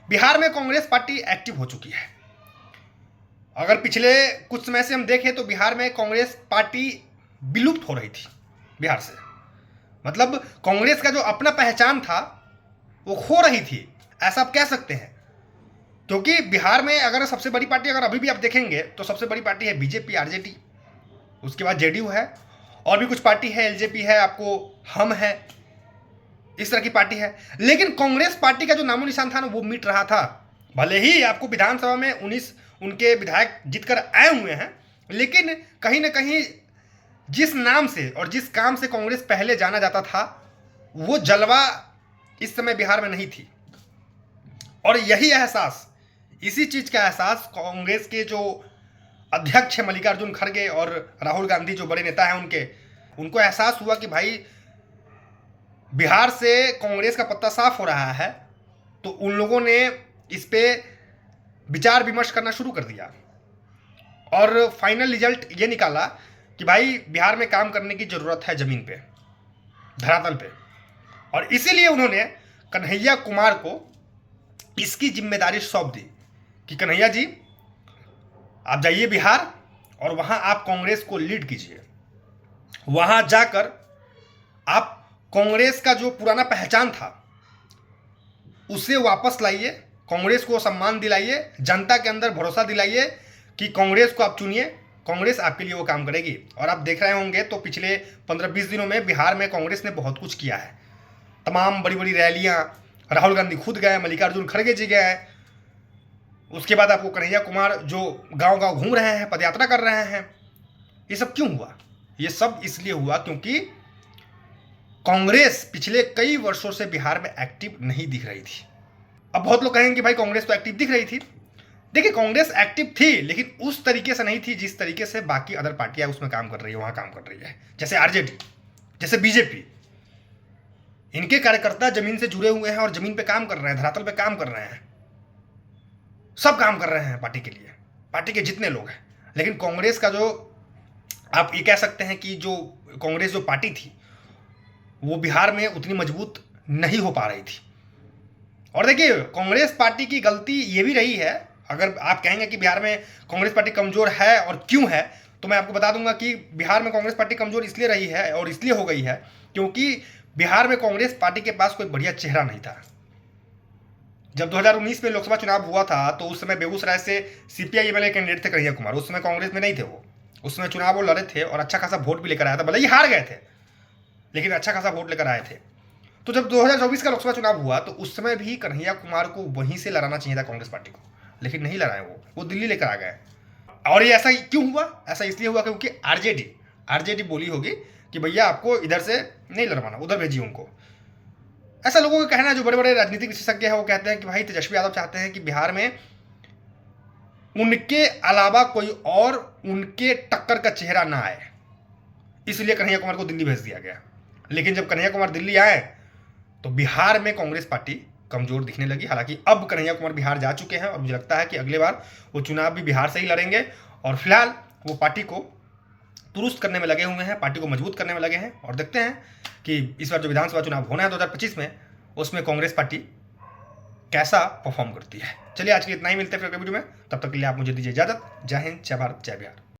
बिहार में Congress party active हो चुकी है। अगर पिछले कुछ समय से हम देखें तो बिहार में कांग्रेस पार्टी विलुप्त हो रही थी बिहार से। मतलब कांग्रेस का जो अपना पहचान था वो खो रही थी, ऐसा आप कह सकते हैं। क्योंकि बिहार में अगर सबसे बड़ी पार्टी अगर अभी भी आप देखेंगे तो सबसे बड़ी पार्टी है बीजेपी, आरजेडी, उसके बाद जेडीयू है, और भी कुछ पार्टी है, एलजेपी है, आपको हम है, इस तरह की पार्टी है। लेकिन कांग्रेस पार्टी का जो नामो निशान था ना वो मिट रहा था। भले ही आपको विधानसभा में 19 उनके विधायक जीतकर आए हुए हैं, लेकिन कहीं ना कहीं जिस नाम से और जिस काम से कांग्रेस पहले जाना जाता था वो जलवा इस समय बिहार में नहीं थी। और यही एहसास, इसी चीज का एहसास कांग्रेस के जो अध्यक्ष है मल्लिकार्जुन खड़गे और राहुल गांधी जो बड़े नेता हैं उनको एहसास हुआ कि भाई बिहार से कांग्रेस का पत्ता साफ हो रहा है। तो उन लोगों ने इस पे विचार विमर्श करना शुरू कर दिया और फाइनल रिजल्ट ये निकाला कि भाई बिहार में काम करने की जरूरत है जमीन पे, धरातल पे। और इसीलिए उन्होंने कन्हैया कुमार को इसकी जिम्मेदारी सौंप दी कि कन्हैया जी आप जाइए बिहार और वहां आप कांग्रेस को लीड कीजिए। वहां जाकर आप कांग्रेस का जो पुराना पहचान था उसे वापस लाइए, कांग्रेस को सम्मान दिलाइए, जनता के अंदर भरोसा दिलाइए कि कांग्रेस को आप चुनिए, कांग्रेस आपके लिए वो काम करेगी। और आप देख रहे होंगे तो पिछले 15-20 दिनों में बिहार में कांग्रेस ने बहुत कुछ किया है। तमाम बड़ी बड़ी रैलियां, राहुल गांधी खुद गए, मल्लिकार्जुन खड़गे जी गए, उसके बाद आपको कन्हैया कुमार जो गांव गांव घूम रहे हैं, पदयात्रा कर रहे हैं। ये सब क्यों हुआ? ये सब इसलिए हुआ क्योंकि कांग्रेस पिछले कई वर्षों से बिहार में एक्टिव नहीं दिख रही थी। अब बहुत लोग कहेंगे कि भाई कांग्रेस तो एक्टिव दिख रही थी। देखिए कांग्रेस एक्टिव थी लेकिन उस तरीके से नहीं थी जिस तरीके से बाकी अदर पार्टियां उसमें काम कर रही है, वहां काम कर रही है। जैसे आरजेडी, जैसे बीजेपी, इनके कार्यकर्ता जमीन से जुड़े हुए हैं और जमीन पे काम कर रहे हैं, धरातल पे काम कर रहे हैं, सब काम कर रहे हैं पार्टी के लिए, पार्टी के जितने लोग हैं। लेकिन कांग्रेस का जो आप ये कह सकते हैं कि जो कांग्रेस जो पार्टी थी वो बिहार में उतनी मजबूत नहीं हो पा रही थी। और देखिए कांग्रेस पार्टी की गलती ये भी रही है, अगर आप कहेंगे कि बिहार में कांग्रेस पार्टी कमजोर है और क्यों है, तो मैं आपको बता दूंगा कि बिहार में कांग्रेस पार्टी कमजोर इसलिए रही है और इसलिए हो गई है क्योंकि बिहार में कांग्रेस पार्टी के पास कोई बढ़िया चेहरा नहीं था। जब 2019 में लोकसभा चुनाव हुआ था तो उस समय बेगूसराय से सीपीआई एमएलए कैंडिडेट थे कन्हैया कुमार, उस समय कांग्रेस में नहीं थे वो। उस समय चुनाव वो लड़े थे और अच्छा खासा वोट भी लेकर आया था, भले ही हार गए थे लेकिन अच्छा खासा वोट लेकर आए थे। तो जब 2024 का लोकसभा चुनाव हुआ तो उस समय भी कन्हैया कुमार को वहीं से लड़ाना चाहिए था कांग्रेस पार्टी को, लेकिन नहीं लड़ाए, वो दिल्ली लेकर आ गए। और ये ऐसा क्यों हुआ? ऐसा इसलिए हुआ क्योंकि आरजेडी बोली होगी कि भैया आपको इधर से नहीं लड़वाना, उधर भेजिए उनको। ऐसा लोगों का कहना है, जो बड़े बड़े राजनीतिक विशेषज्ञ हैं वो कहते हैं कि भाई तेजस्वी यादव चाहते हैं कि बिहार में उनके अलावा कोई और उनके टक्कर का चेहरा ना आए, इसलिए कन्हैया कुमार को दिल्ली भेज दिया गया। लेकिन जब कन्हैया कुमार दिल्ली आए तो बिहार में कांग्रेस पार्टी कमजोर दिखने लगी। हालांकि अब कन्हैया कुमार बिहार जा चुके हैं और मुझे लगता है कि अगले बार वो चुनाव भी बिहार से ही लड़ेंगे। और फिलहाल वो पार्टी को दुरुस्त करने में लगे हुए हैं, पार्टी को मजबूत करने में लगे हैं। और देखते हैं कि इस बार जो विधानसभा चुनाव होना है 2025 में, उसमें कांग्रेस पार्टी कैसा परफॉर्म करती है। चलिए आज के लिए इतना ही, मिलते हैं फिर अगले वीडियो में। तब तक के लिए आप मुझे दीजिए इजाजत। जय हिंद, जय भारत, जय बिहार।